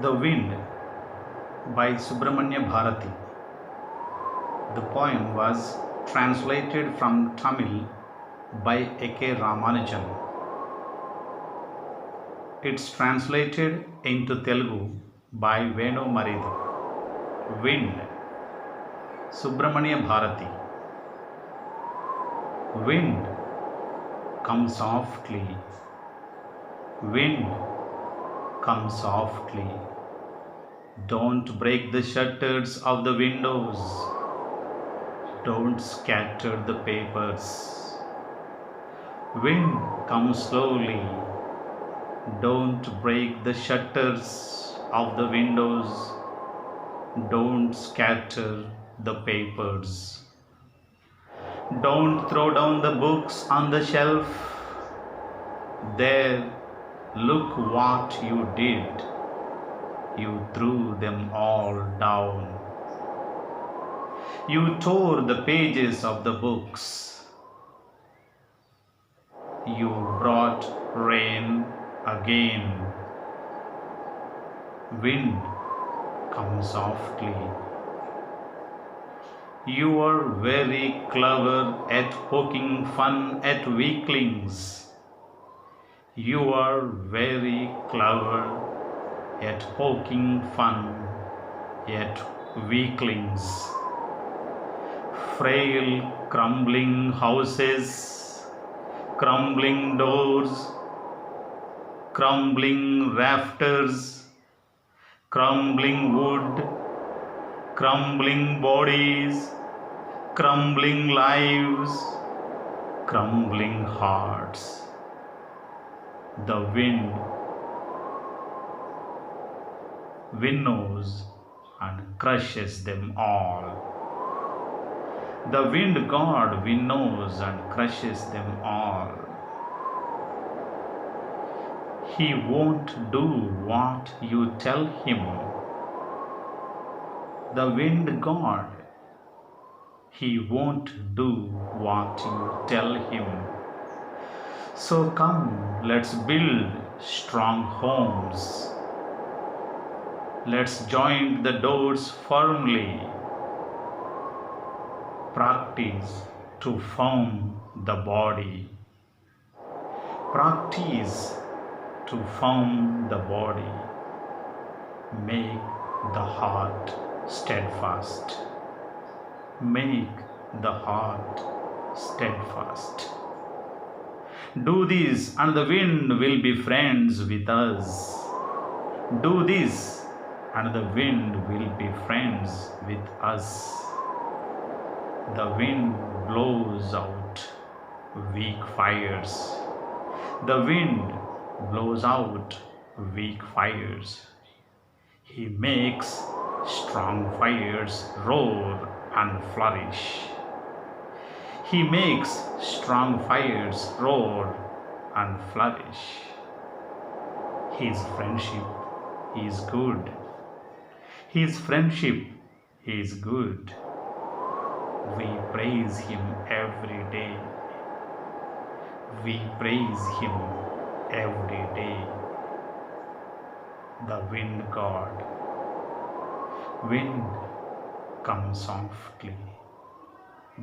The Wind by Subramanya Bharati. The poem was translated from Tamil by A.K. Ramanujan. It's translated into Telugu by Venu Maridu. Wind, Subramanya Bharati. Wind, come softly. Wind, come softly. Don't break the shutters of the windows. Don't scatter the papers. Wind, come slowly. Don't break the shutters of the windows. Don't scatter the papers. Don't throw down the books on the shelf. There, look what you did. You threw them all down. You tore the pages of the books. You brought rain again. Wind, come softly. You are very clever at poking fun at weaklings. You are very clever at poking fun at weaklings. Frail, crumbling houses, crumbling doors, crumbling rafters, crumbling wood, crumbling bodies, crumbling lives, crumbling hearts. The wind winnows and crushes them all. The wind god winnows and crushes them all. He won't do what you tell him. The wind god, he won't do what you tell him. So come, let's build strong homes. Let's join the doors firmly. Practice to form the body. Practice to form the body. Make the heart steadfast. Make the heart steadfast. Do this and the wind will be friends with us. Do this and the wind will be friends with us. The wind blows out weak fires. The wind blows out weak fires. He makes strong fires roar and flourish. He makes strong fires roar and flourish. His friendship is good. His friendship is good. We praise him every day. We praise him every day. The wind god. Wind, come softly.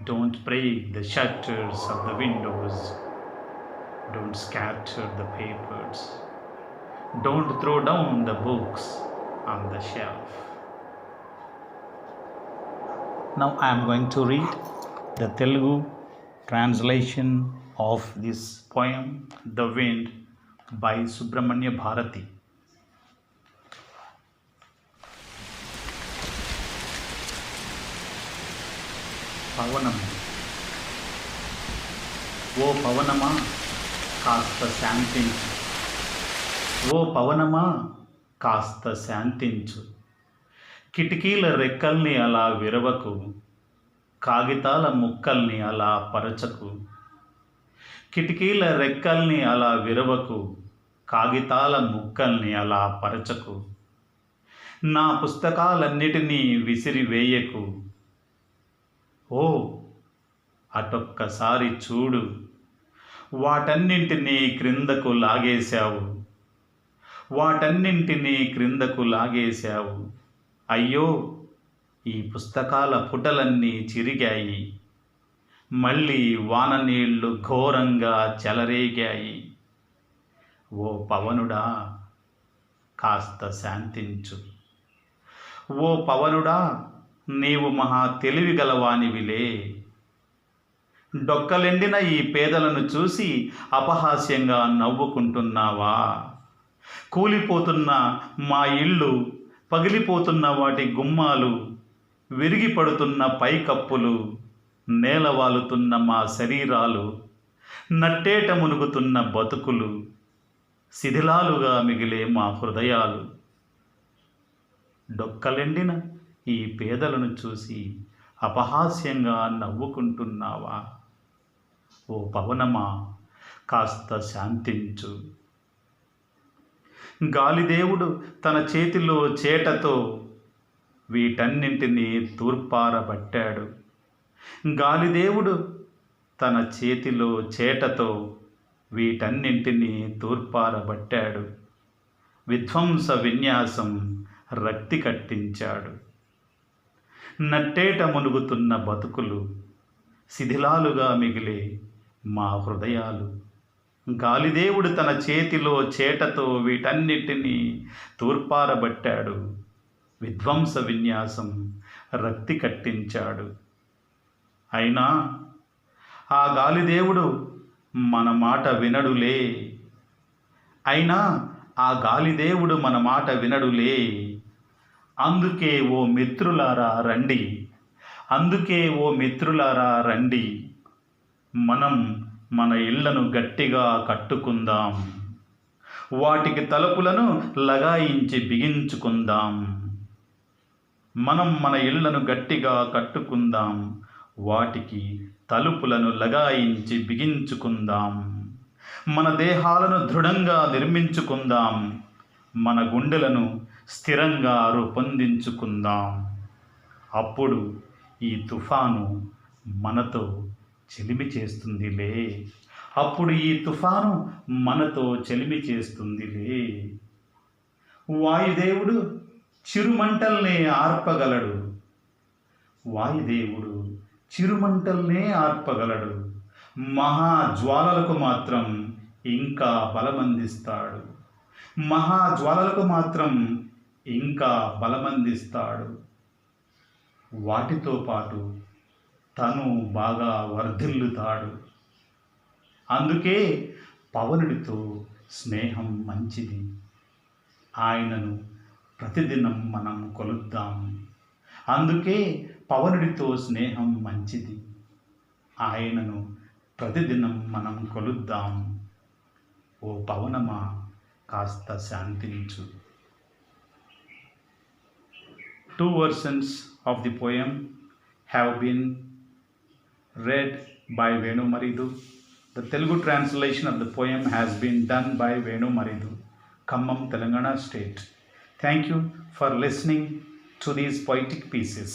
Don't break the shutters of the windows. Don't scatter the papers. Don't throw down the books on the shelf. Now I am going to read the Telugu translation of this poem, The Wind by Subramanya Bharati. పవనము ఓ పవనమా కాస్త శాంతించు. ఓ పవనమా కాస్త శాంతించు. కిటికీల రెక్కల్ని అలా విరవకు. కాగితాల ముక్కల్ని అలా పరచకు. కిటికీల రెక్కల్ని అలా విరవకు. కాగితాల ముక్కల్ని అలా పరచకు. నా పుస్తకాలన్నిటినీ విసిరివేయకు. ఓ అటొక్కసారి చూడు, వాటన్నింటినీ క్రిందకు లాగేశావు. వాటన్నింటినీ క్రిందకు లాగేశావు. అయ్యో, ఈ పుస్తకాల పుటలన్నీ చిరిగాయి. మళ్ళీ వాన నీళ్లు ఘోరంగా చెలరేగాయి. ఓ పవనుడా, కాస్త శాంతించు. ఓ పవనుడా, నీవు మహా తెలివిగలవానివిలే. డొక్కలెండిన ఈ పేదలను చూసి అపహాస్యంగా నవ్వుకుంటున్నావా? కూలిపోతున్న మా ఇళ్ళు, పగిలిపోతున్న వాటి గుమ్మాలు, విరిగిపడుతున్న పైకప్పులు, నేలవాలుతున్న మా శరీరాలు, నట్టేట మునుగుతున్న బతుకులు, శిథిలాలుగా మిగిలే మా హృదయాలు. డొక్కలెండిన ఈ పేదలను చూసి అపహాస్యంగా నవ్వుకుంటున్నావా? ఓ పవనమా, కాస్త శాంతించు. గాలిదేవుడు తన చేతిలో చేటతో వీటన్నింటినీ తూర్పారబట్టాడు. గాలిదేవుడు తన చేతిలో చేటతో వీటన్నింటినీ తూర్పారబట్టాడు. విధ్వంస విన్యాసం రక్తి కట్టించాడు. నట్టేట మునుగుతున్న బతుకులు, శిథిలాలుగా మిగిలే మా హృదయాలు. గాలిదేవుడు తన చేతిలో చేటతో వీటన్నిటినీ తూర్పారబట్టాడు. విధ్వంస విన్యాసం రక్తి కట్టించాడు. అయినా ఆ గాలిదేవుడు మన మాట వినడులే. అయినా ఆ గాలిదేవుడు మన మాట వినడులే. అందుకే ఓ మిత్రులారా రండి, అందుకే ఓ మిత్రులారా రండి, మనం మన ఇళ్లను గట్టిగా కట్టుకుందాం. వాటికి తలుపులను లగాయించి బిగించుకుందాం. మనం మన ఇళ్లను గట్టిగా కట్టుకుందాం. వాటికి తలుపులను లగాయించి బిగించుకుందాం. మన దేహాలను దృఢంగా నిర్మించుకుందాం. మన గుండెలను స్థిరంగా రూపొందించుకుందాం. అప్పుడు ఈ తుఫాను మనతో చెలిమి చేస్తుందిలే. అప్పుడు ఈ తుఫాను మనతో చెలిమి చేస్తుందిలే. వాయుదేవుడు చిరుమంటల్నే ఆర్పగలడు. వాయుదేవుడు చిరుమంటల్నే ఆర్పగలడు. మహాజ్వాలలకు మాత్రం ఇంకా బలమందిస్తాడు. మహాజ్వాలలకు మాత్రం ఇంకా బలమందిస్తాడు. వాటితో పాటు తను బాగా వర్ధిల్లుతాడు. అందుకే పవనుడితో స్నేహం మంచిది. ఆయనను ప్రతిదినం మనం కొలుద్దాం. అందుకే పవనుడితో స్నేహం మంచిది. ఆయనను ప్రతిదినం మనం కొలుద్దాం. ఓ పవనమా, కాస్త శాంతించు. 2 versions of the poem have been read by Venu Maridu. The Telugu translation of the poem has been done by Venu Maridu, Khammam, Telangana State. Thank you for listening to these poetic pieces.